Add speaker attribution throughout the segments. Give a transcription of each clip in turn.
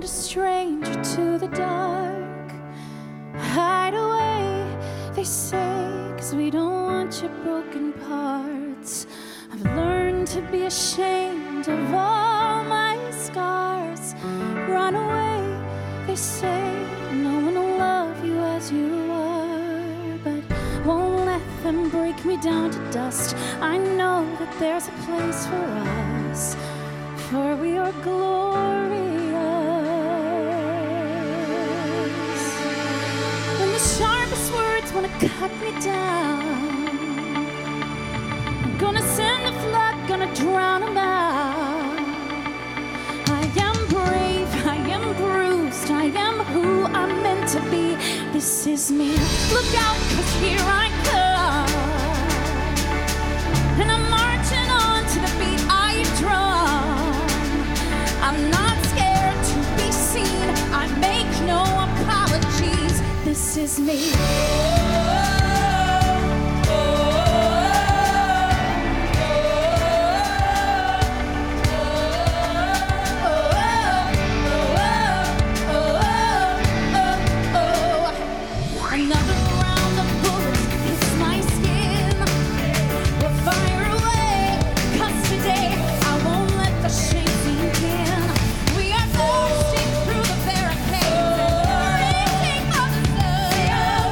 Speaker 1: a stranger to the dark. Hide away, they say, 'cause we don't want your broken parts. I've learned to be ashamed of all my scars. Run away, they say, no one will love you as you are. But won't let them break me down to dust. I know that there's a place for us, for we are glorious. When the sharpest words want to cut me down, I'm gonna send a flood, gonna drown them out. I am brave, I am bruised, I am who I'm meant to be. This is me. Look out, 'cause here I come. And I'm marching on to the beat I drum. I'm not scared to be seen. I make no apologies. This is me. Another round of bullets hits my skin. We'll fire away, 'cause today I won't let the shame sink in. We are bursting through the barricades and reaching for the sun.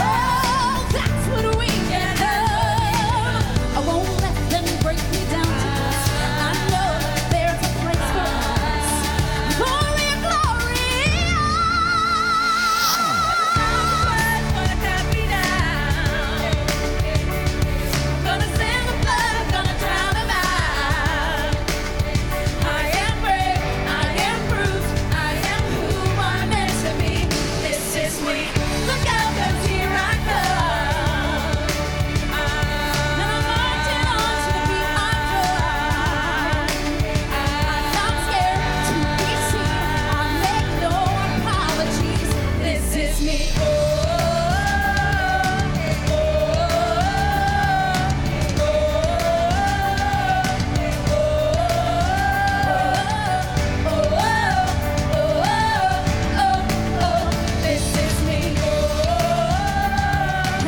Speaker 1: Oh, that's what we become. I won't let them break me down to dust. I know there's a place for us. Glory, glory. Gonna send the blood, gonna drown them out. I am brave, I am bruised, I am who I'm meant to be. This is me. Look out, 'cause here I come. And I'm marching on to the beat I drum. I'm not scared to be seen. I make no apologies. This is me. This is me.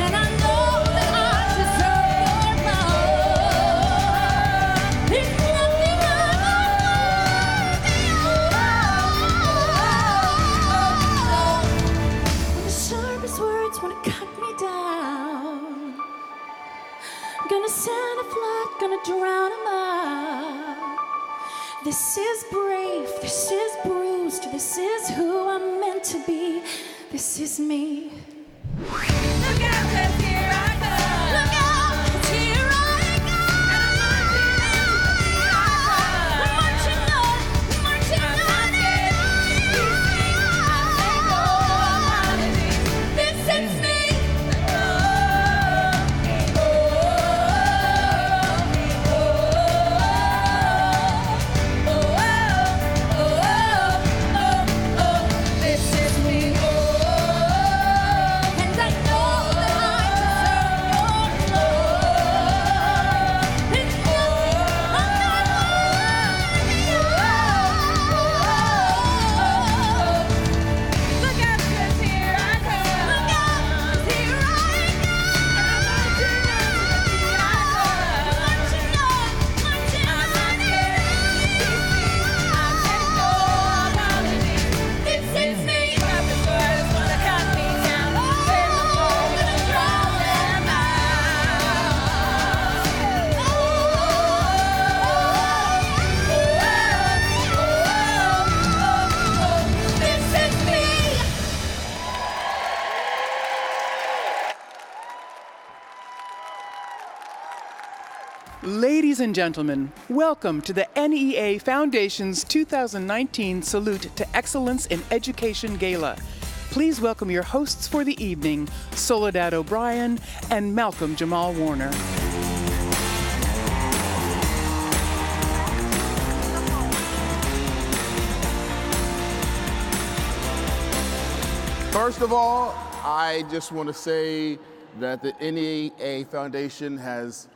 Speaker 1: And I know that I deserve your love. There's nothing I'm unworthy of. When the sharpest words want to cut me down, I'm gonna send a flood, gonna drown them out. This is brave, this is bruised, this is who I'm meant to be. This is me. Look out, 'cause here I come. Look out, 'cause here I come. I'm marching on, marching on. This is me. This is me. And I know that I deserve your love. It's nothing I'm not worthy of. Look out, 'cause here I come. Look out, 'cause here I come. Marching on, marching on. This is me. Sharpest words wanna cut me down. Send the flood, gonna drown them out. This is me.
Speaker 2: Ladies and gentlemen, welcome to the NEA Foundation's 2019 Salute to Excellence in Education Gala. Please welcome your hosts for the evening, Soledad O'Brien and Malcolm Jamal Warner.
Speaker 3: First of all, I just want to say that the NEA Foundation has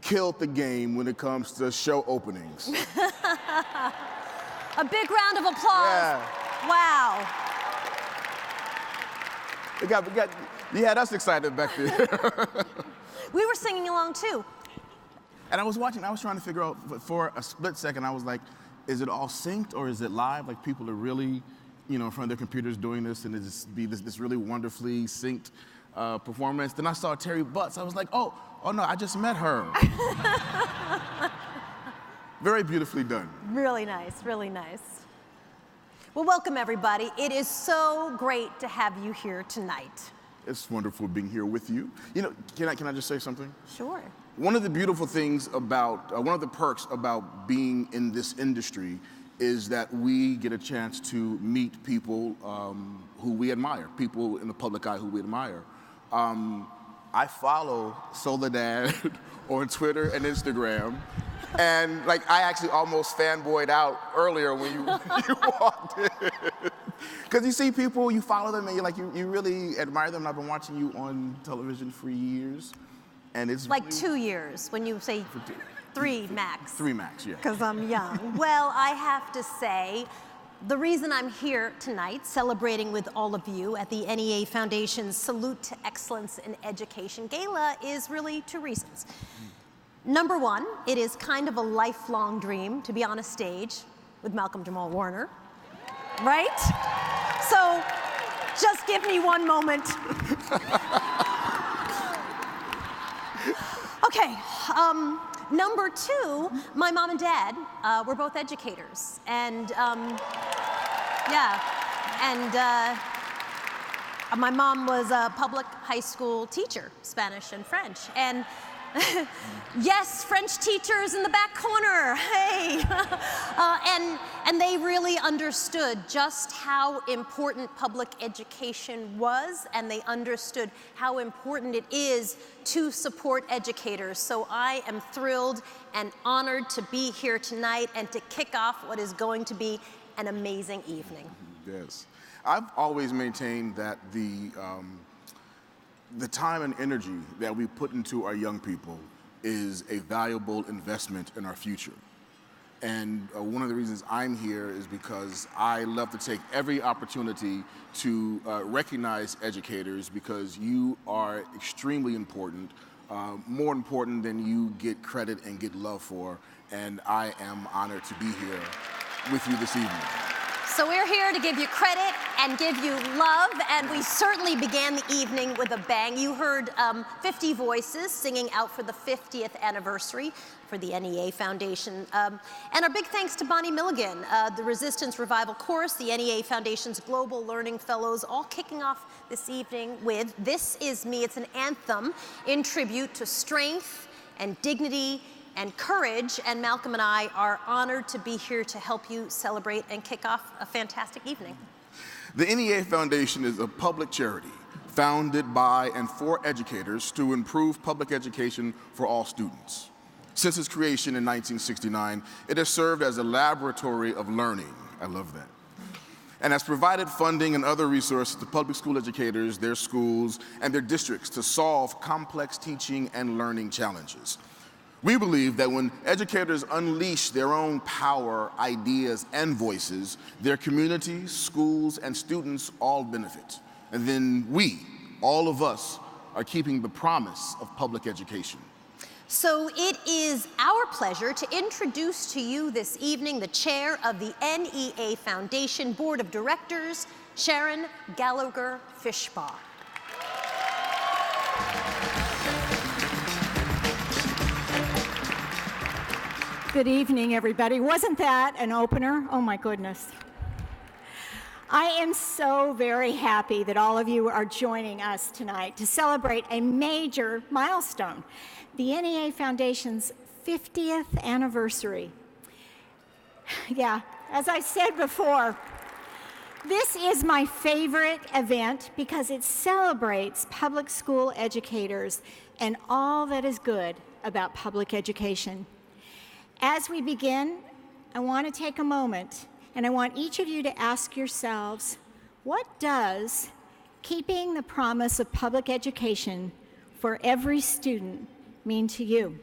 Speaker 3: killed the game when it comes to show openings.
Speaker 4: A big round of applause.
Speaker 3: Yeah.
Speaker 4: Wow.
Speaker 3: You had us excited back there.
Speaker 4: We were singing along too.
Speaker 3: And I was trying to figure out, for a split second, I was like, is it all synced or is it live? Like people are really, in front of their computers doing this and it's be this really wonderfully synced performance. Then I saw Terry Butts. I was like, oh no, I just met her. Very beautifully done.
Speaker 4: Really nice, really nice. Well, welcome everybody. It is so great to have you here tonight.
Speaker 3: It's wonderful being here with you. Can I just say something?
Speaker 4: Sure.
Speaker 3: One of the beautiful things about, one of the perks about being in this industry is that we get a chance to meet people who we admire, people in the public eye who we admire. I follow Soledad on Twitter and Instagram, and I actually almost fanboyed out earlier when you walked in. Because you see people, you follow them, and you really admire them. And I've been watching you on television for years, and it's
Speaker 4: like
Speaker 3: really,
Speaker 4: 2 years when you say 3 max.
Speaker 3: 3 max, yeah.
Speaker 4: Because I'm young. Well, I have to say, the reason I'm here tonight celebrating with all of you at the NEA Foundation's Salute to Excellence in Education Gala is really 2 reasons. Number 1, it is kind of a lifelong dream to be on a stage with Malcolm Jamal Warner, right? So just give me one moment. Okay, number 2, my mom and dad were both educators, and my mom was a public high school teacher, Spanish and French, and yes, French teachers in the back corner, hey! And they really understood just how important public education was, and they understood how important it is to support educators. So I am thrilled and honored to be here tonight and to kick off what is going to be an amazing evening.
Speaker 3: Yes. I've always maintained that the time and energy that we put into our young people is a valuable investment in our future. And one of the reasons I'm here is because I love to take every opportunity to recognize educators, because you are extremely important, more important than you get credit and get love for. And I am honored to be here with you this evening.
Speaker 4: So we're here to give you credit and give you love, and we certainly began the evening with a bang. You heard 50 voices singing out for the 50th anniversary for the NEA Foundation. And our big thanks to Bonnie Milligan, the Resistance Revival Chorus, the NEA Foundation's Global Learning Fellows, all kicking off this evening with This Is Me. It's an anthem in tribute to strength and dignity and courage, and Malcolm and I are honored to be here to help you celebrate and kick off a fantastic evening.
Speaker 3: The NEA Foundation is a public charity founded by and for educators to improve public education for all students. Since its creation in 1969, it has served as a laboratory of learning. I love that. And has provided funding and other resources to public school educators, their schools, and their districts to solve complex teaching and learning challenges. We believe that when educators unleash their own power, ideas, and voices, their communities, schools, and students all benefit. And then we, all of us, are keeping the promise of public education.
Speaker 4: So it is our pleasure to introduce to you this evening the chair of the NEA Foundation Board of Directors, Sharon Gallagher Fishbaugh.
Speaker 5: Good evening, everybody. Wasn't that an opener? Oh my goodness. I am so very happy that all of you are joining us tonight to celebrate a major milestone, the NEA Foundation's 50th anniversary. Yeah, as I said before, this is my favorite event because it celebrates public school educators and all that is good about public education. As we begin, I want to take a moment, and I want each of you to ask yourselves, what does keeping the promise of public education for every student mean to you?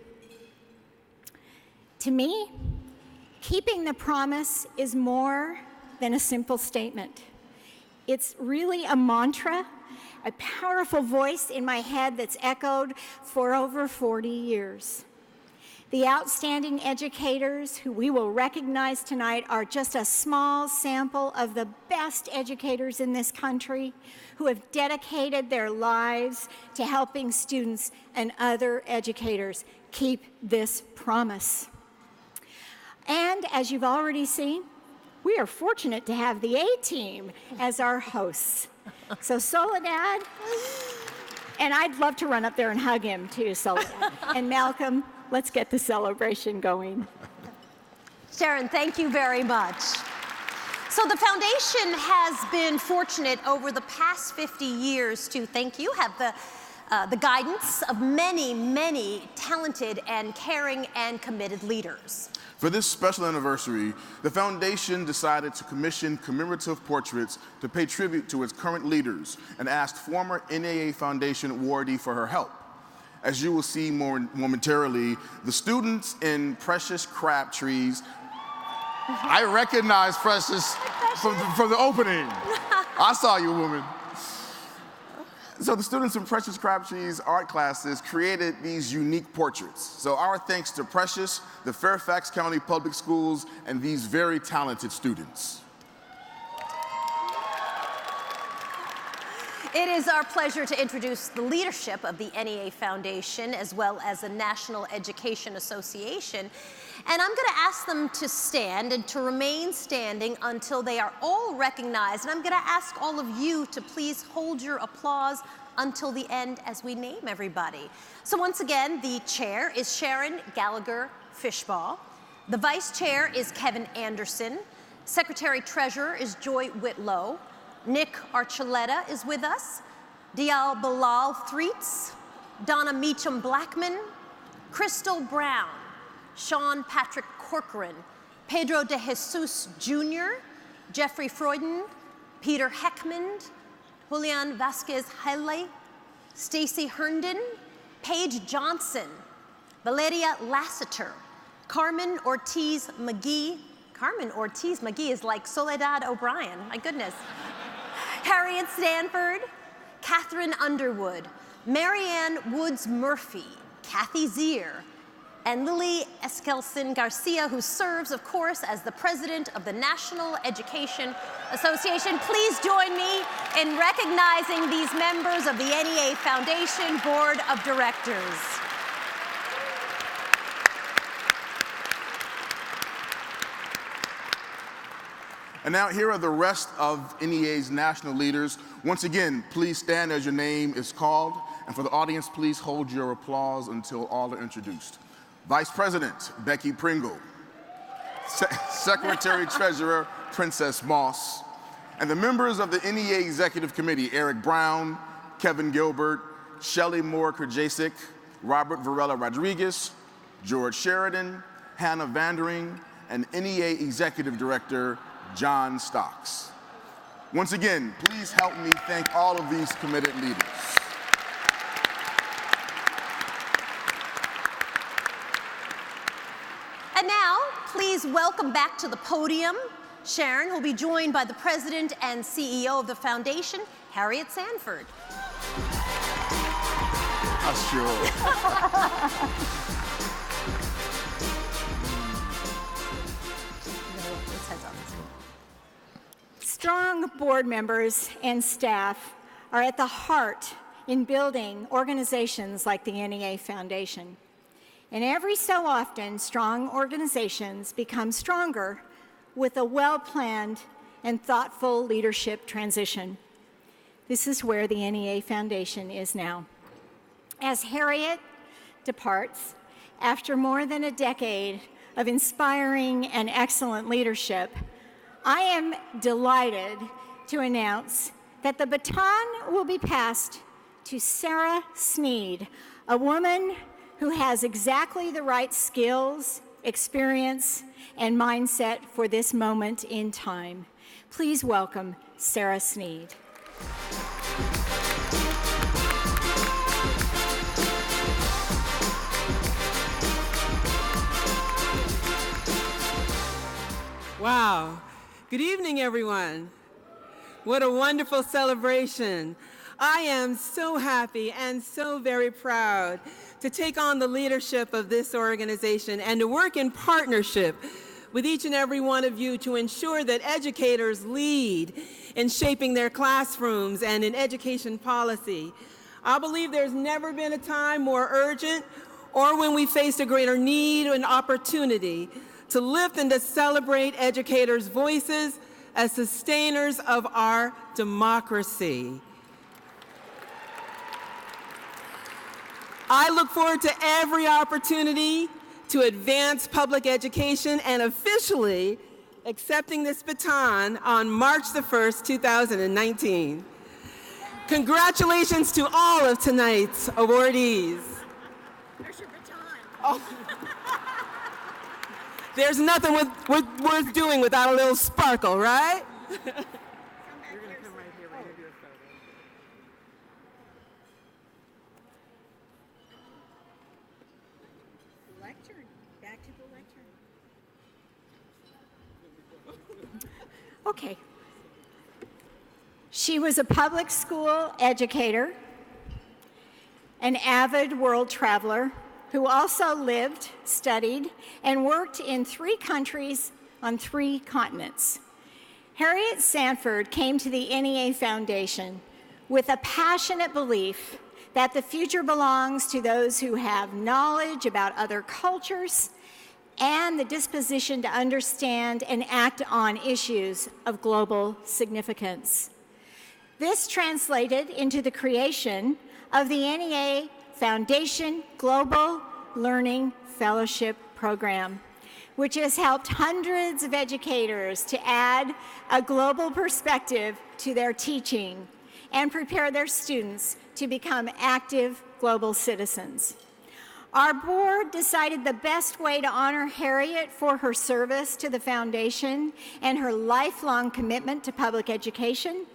Speaker 5: To me, Keeping the promise is more than a simple statement. It's really a mantra, a powerful voice in my head that's echoed for over 40 years. The outstanding educators who we will recognize tonight are just a small sample of the best educators in this country who have dedicated their lives to helping students and other educators keep this promise. And as you've already seen, we are fortunate to have the A-Team as our hosts. So Soledad, and I'd love to run up there and hug him too, Soledad. And Malcolm, let's get the celebration going.
Speaker 4: Sharon, thank you very much. So the foundation has been fortunate over the past 50 years to, thank you, have the guidance of many, many talented and caring and committed leaders.
Speaker 3: For this special anniversary, the foundation decided to commission commemorative portraits to pay tribute to its current leaders and asked former NEA Foundation awardee for her help. As you will see momentarily, the students in Precious Crabtree's, I recognize Precious from the opening. I saw you, woman. So the students in Precious Crabtree's art classes created these unique portraits. So our thanks to Precious, the Fairfax County Public Schools, and these very talented students.
Speaker 4: It is our pleasure to introduce the leadership of the NEA Foundation as well as the National Education Association. And I'm going to ask them to stand and to remain standing until they are all recognized. And I'm going to ask all of you to please hold your applause until the end as we name everybody. So once again, the chair is Sharon Gallagher Fishbaugh. The vice chair is Kevin Anderson. Secretary-treasurer is Joy Whitlow. Nick Archuleta is with us. Dial Bilal Threets. Donna Meacham Blackman. Crystal Brown. Sean Patrick Corcoran, Pedro de Jesus Jr., Jeffrey Freuden, Peter Heckmond, Julian Vasquez Haile, Stacy Herndon, Paige Johnson, Valeria Lassiter, Carmen Ortiz McGee. Carmen Ortiz McGee is like Soledad O'Brien, my goodness. Harriet Stanford, Catherine Underwood, Marianne Woods Murphy, Kathy Zier, and Lily Eskelsen Garcia, who serves, of course, as the president of the National Education Association. Please join me in recognizing these members of the NEA Foundation Board of Directors.
Speaker 3: And now here are the rest of NEA's national leaders. Once again, please stand as your name is called. And for the audience, please hold your applause until all are introduced. Vice President Becky Pringle, Secretary-Treasurer Princess Moss, and the members of the NEA Executive Committee, Eric Brown, Kevin Gilbert, Shelley Moore Krajacek, Robert Varela Rodriguez, George Sheridan, Hannah Vandering, and NEA Executive Director John Stocks. Once again, please help me thank all of these committed leaders.
Speaker 4: And now, please welcome back to the podium Sharon, who will be joined by the president and CEO of the foundation, Harriet Sanford.
Speaker 3: Sure.
Speaker 5: Strong board members and staff are at the heart in building organizations like the NEA Foundation. And every so often, strong organizations become stronger with a well-planned and thoughtful leadership transition. This is where the NEA Foundation is now. As Harriet departs, after more than a decade of inspiring and excellent leadership, I am delighted to announce that the baton will be passed to Sarah Sneed, a woman who has exactly the right skills, experience, and mindset for this moment in time. Please welcome Sarah Sneed.
Speaker 6: Good evening, everyone. What a wonderful celebration. I am so happy and so very proud to take on the leadership of this organization and to work in partnership with each and every one of you to ensure that educators lead in shaping their classrooms and in education policy. I believe there's never been a time more urgent or when we faced a greater need and opportunity to lift and to celebrate educators' voices as sustainers of our democracy. I look forward to every opportunity to advance public education and officially accepting this baton on March the 1st, 2019. Congratulations to all of tonight's awardees.
Speaker 5: There's your baton.
Speaker 6: Oh. There's nothing worth doing without a little sparkle, right? You're going to come right here, right here.
Speaker 5: Lectern. Back to the lectern. Okay. She was a public school educator, an avid world traveler, who also lived, studied, and worked in 3 countries on 3 continents. Harriet Sanford came to the NEA Foundation with a passionate belief that the future belongs to those who have knowledge about other cultures and the disposition to understand and act on issues of global significance. This translated into the creation of the NEA Foundation Global Learning Fellowship Program, which has helped hundreds of educators to add a global perspective to their teaching and prepare their students to become active global citizens. Our board decided the best way to honor Harriet for her service to the foundation and her lifelong commitment to public education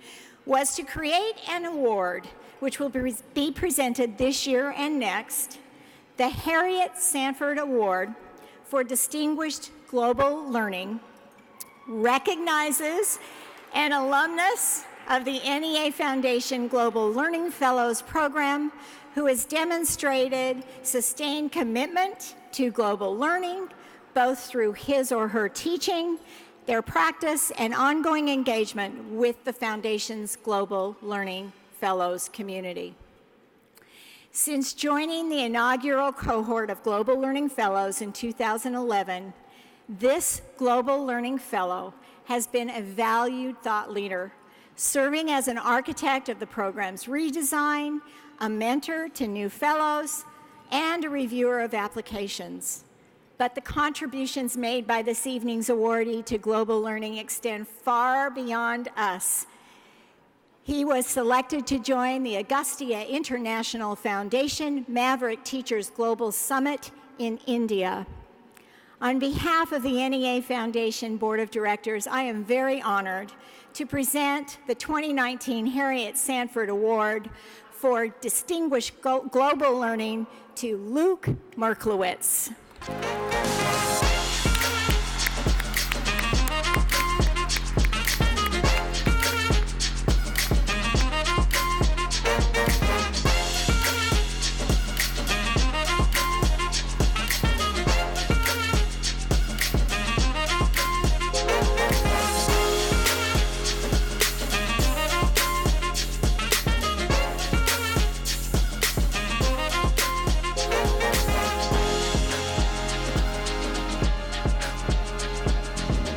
Speaker 5: was to create an award which will be presented this year and next, the Harriet Sanford Award for Distinguished Global Learning, recognizes an alumnus of the NEA Foundation Global Learning Fellows Program who has demonstrated sustained commitment to global learning, both through his or her teaching, their practice, and ongoing engagement with the Foundation's Global Learning Fellows community. Since joining the inaugural cohort of Global Learning Fellows in 2011, this Global Learning Fellow has been a valued thought leader, serving as an architect of the program's redesign, a mentor to new fellows, and a reviewer of applications. But the contributions made by this evening's awardee to global learning extend far beyond us. He was selected to join the Agastya International Foundation Maverick Teachers Global Summit in India. On behalf of the NEA Foundation Board of Directors, I am very honored to present the 2019 Harriet Sanford Award for Distinguished Global Learning to Luke Merklowitz.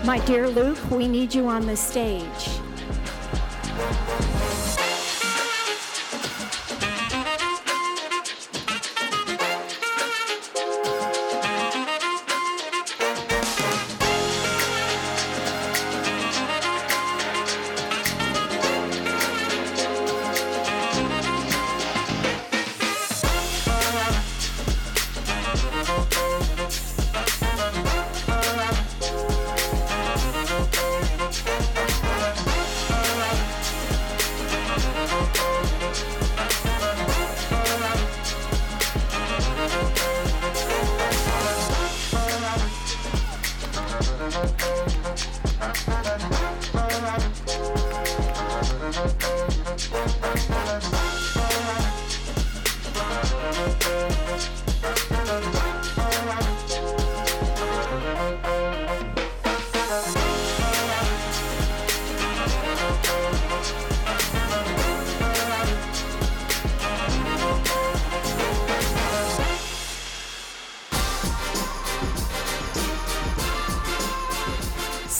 Speaker 5: My dear Luke, we need you on the stage.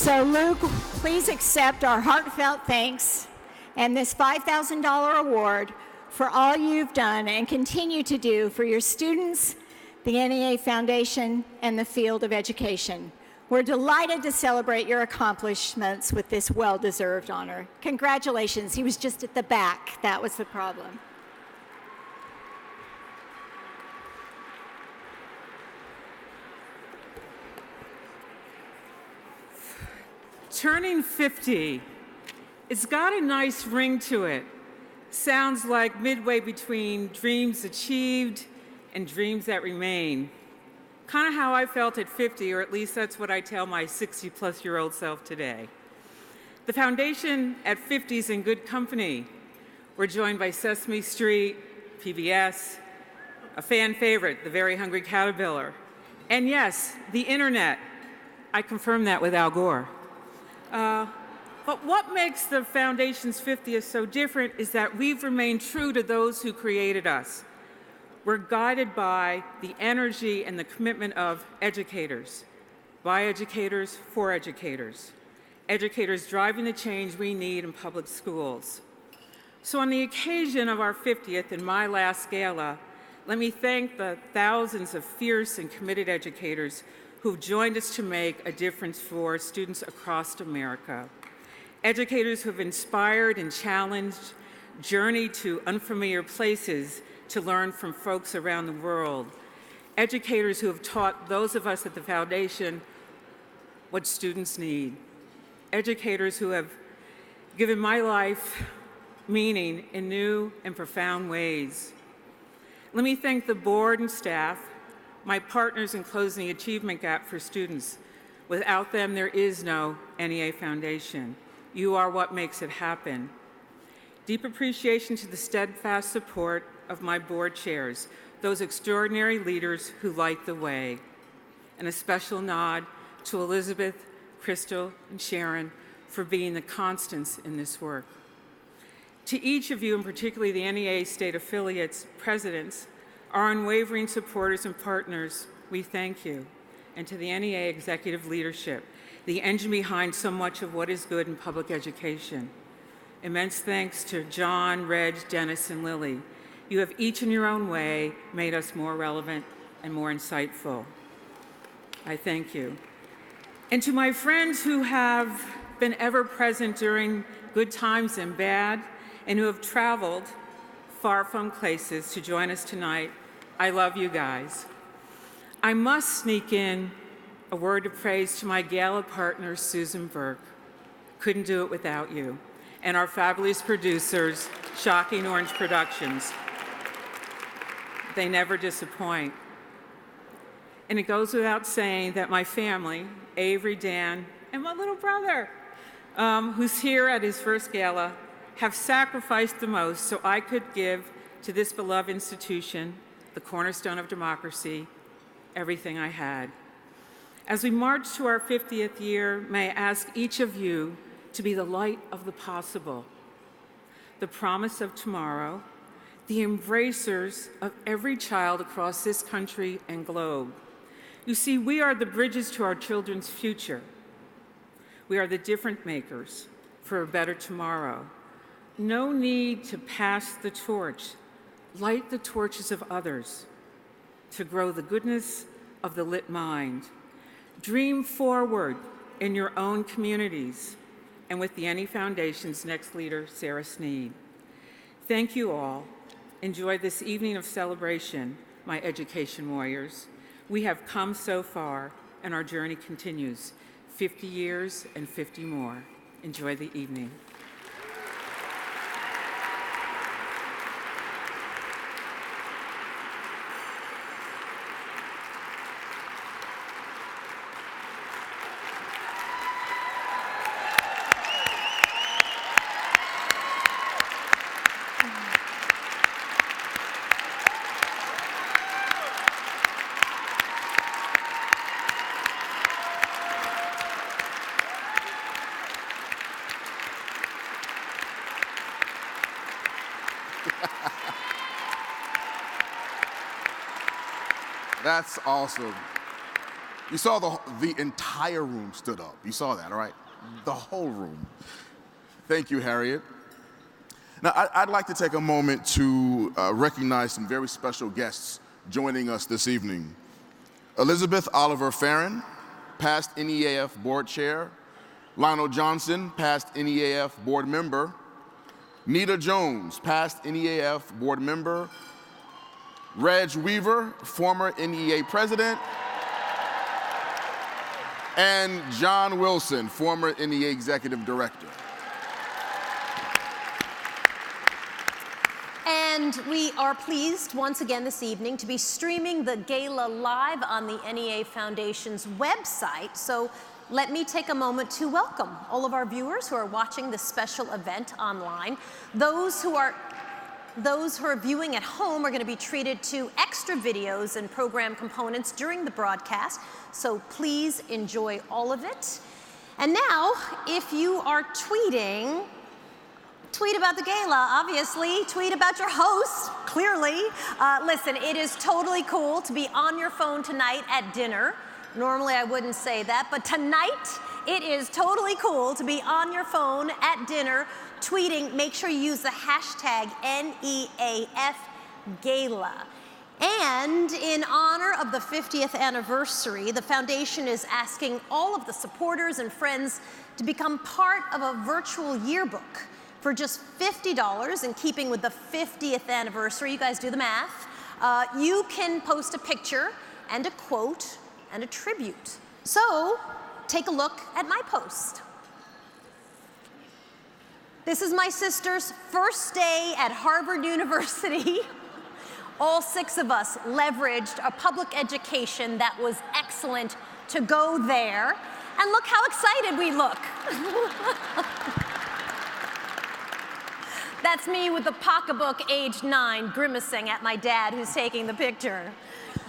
Speaker 5: So Luke, please accept our heartfelt thanks and this $5,000 award for all you've done and continue to do for your students, the NEA Foundation, and the field of education. We're delighted to celebrate your accomplishments with this well-deserved honor. Congratulations. He was just at the back. That was the problem.
Speaker 7: Turning 50, it's got a nice ring to it. Sounds like midway between dreams achieved and dreams that remain. Kind of how I felt at 50, or at least that's what I tell my 60-plus-year-old self today. The foundation at 50 is in good company. We're joined by Sesame Street, PBS, a fan favorite, The Very Hungry Caterpillar, and yes, the internet. I confirmed that with Al Gore. But what makes the Foundation's 50th so different is that we've remained true to those who created us. We're guided by the energy and the commitment of educators, by educators, for educators, educators driving the change we need in public schools. So on the occasion of our 50th and my last gala, let me thank the thousands of fierce and committed educators who've joined us to make a difference for students across America. Educators who have inspired and challenged, journeyed to unfamiliar places to learn from folks around the world. Educators who have taught those of us at the Foundation what students need. Educators who have given my life meaning in new and profound ways. Let me thank the board and staff, my partners in closing the achievement gap for students. Without them, there is no NEA Foundation. You are what makes it happen. Deep appreciation to the steadfast support of my board chairs, those extraordinary leaders who light the way. And a special nod to Elizabeth, Crystal, and Sharon for being the constants in this work. To each of you, and particularly the NEA state affiliates, presidents, our unwavering supporters and partners, we thank you. And to the NEA executive leadership, the engine behind so much of what is good in public education. Immense thanks to John, Reg, Dennis, and Lily. You have each in your own way made us more relevant and more insightful. I thank you. And to my friends who have been ever present during good times and bad, and who have traveled far from places to join us tonight, I love you guys. I must sneak in a word of praise to my gala partner, Susan Burke. Couldn't do it without you. And our fabulous producers, Shocking Orange Productions. They never disappoint. And it goes without saying that my family, Avery, Dan, and my little brother, who's here at his first gala, have sacrificed the most so I could give to this beloved institution, the cornerstone of democracy, everything I had. As we march to our 50th year, may I ask each of you to be the light of the possible, the promise of tomorrow, the embracers of every child across this country and globe. You see, we are the bridges to our children's future. We are the difference makers for a better tomorrow. No need to pass the torch. Light the torches of others to grow the goodness of the lit mind. Dream forward in your own communities and with the NE Foundation's next leader, Sarah Sneed. Thank you all. Enjoy this evening of celebration, my education warriors. We have come so far and our journey continues. 50 years and 50 more. Enjoy the evening.
Speaker 3: That's awesome. You saw the entire room stood up. You saw that, all right? The whole room. Thank you, Harriet. Now, I'd like to take a moment to recognize some very special guests joining us this evening. Elizabeth Oliver Farron, past NEAF board chair. Lionel Johnson, past NEAF board member. Nita Jones, past NEAF board member. Reg Weaver, former NEA president. And John Wilson, former NEA executive director.
Speaker 4: And we are pleased once again this evening to be streaming the gala live on the NEA Foundation's website. So let me take a moment to welcome all of our viewers who are watching this special event online. Those who are viewing at home are going to be treated to extra videos and program components during the broadcast, so please enjoy all of it. And now, if you are tweeting, tweet about the gala, obviously. Tweet about your host, clearly. Listen, it is totally cool to be on your phone tonight at dinner. Normally, I wouldn't say that, but tonight, it is totally cool to be on your phone at dinner tweeting. Make sure you use the hashtag NEAFGala. And in honor of the 50th anniversary, the foundation is asking all of the supporters and friends to become part of a virtual yearbook for just $50 in keeping with the 50th anniversary. You guys do the math. You can post a picture and a quote and a tribute. So take a look at my post. This is my sister's first day at Harvard University. All 6 of us leveraged a public education that was excellent to go there. And look how excited we look. That's me with the pocketbook, age 9, grimacing at my dad who's taking the picture.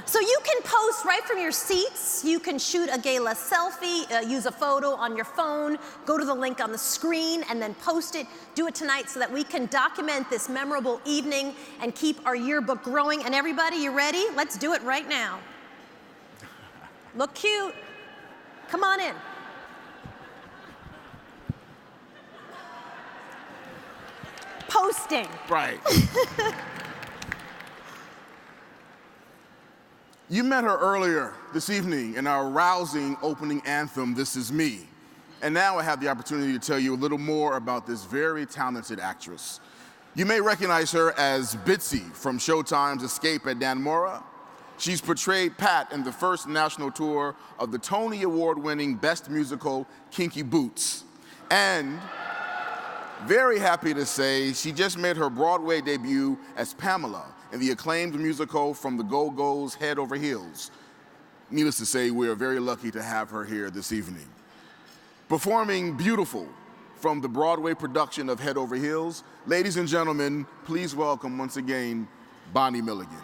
Speaker 4: So you can post right from your seats. You can shoot a gala selfie, use a photo on your phone, go to the link on the screen, and then post it. Do it tonight so that we can document this memorable evening and keep our yearbook growing. And everybody, you ready? Let's do it right now. Look cute. Come on in. Posting.
Speaker 3: Right. You met her earlier this evening in our rousing opening anthem, This Is Me. And now I have the opportunity to tell you a little more about this very talented actress. You may recognize her as Bitsy from Showtime's Escape at Dannemora. She's portrayed Pat in the first national tour of the Tony Award-winning Best Musical, Kinky Boots. And very happy to say she just made her Broadway debut as Pamela in the acclaimed musical From the Go-Go's Head Over Heels. Needless to say, we are very lucky to have her here this evening. Performing Beautiful from the Broadway production of Head Over Heels, ladies and gentlemen, please welcome once again, Bonnie Milligan.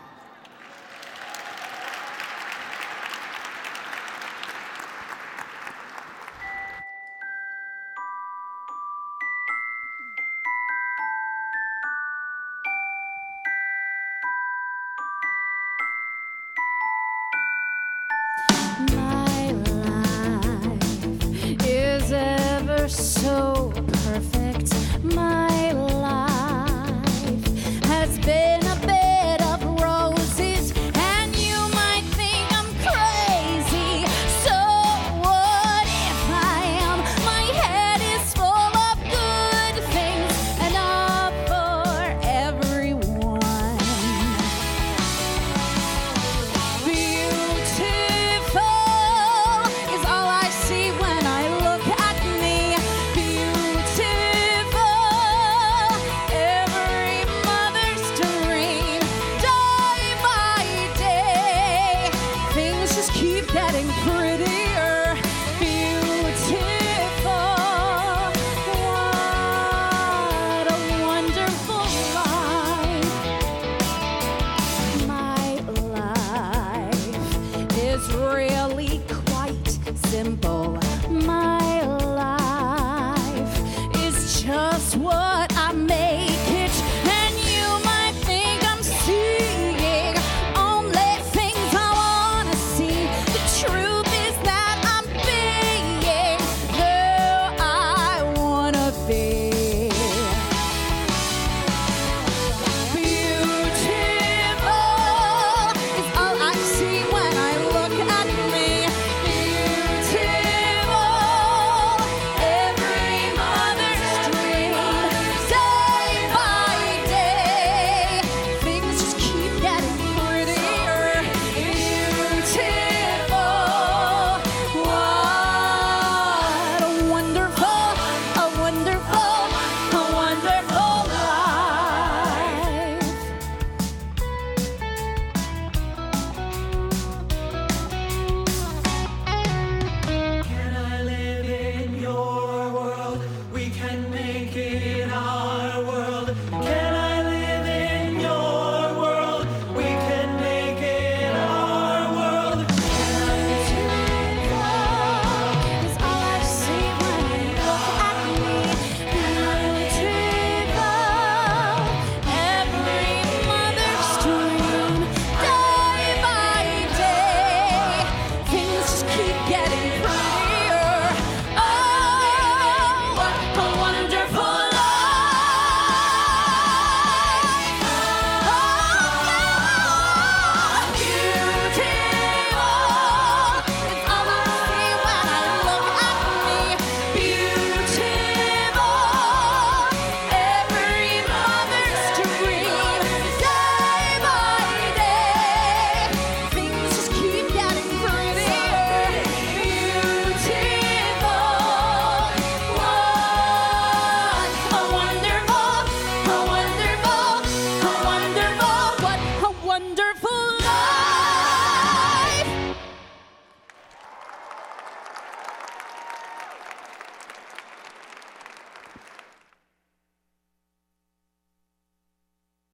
Speaker 1: My life is ever so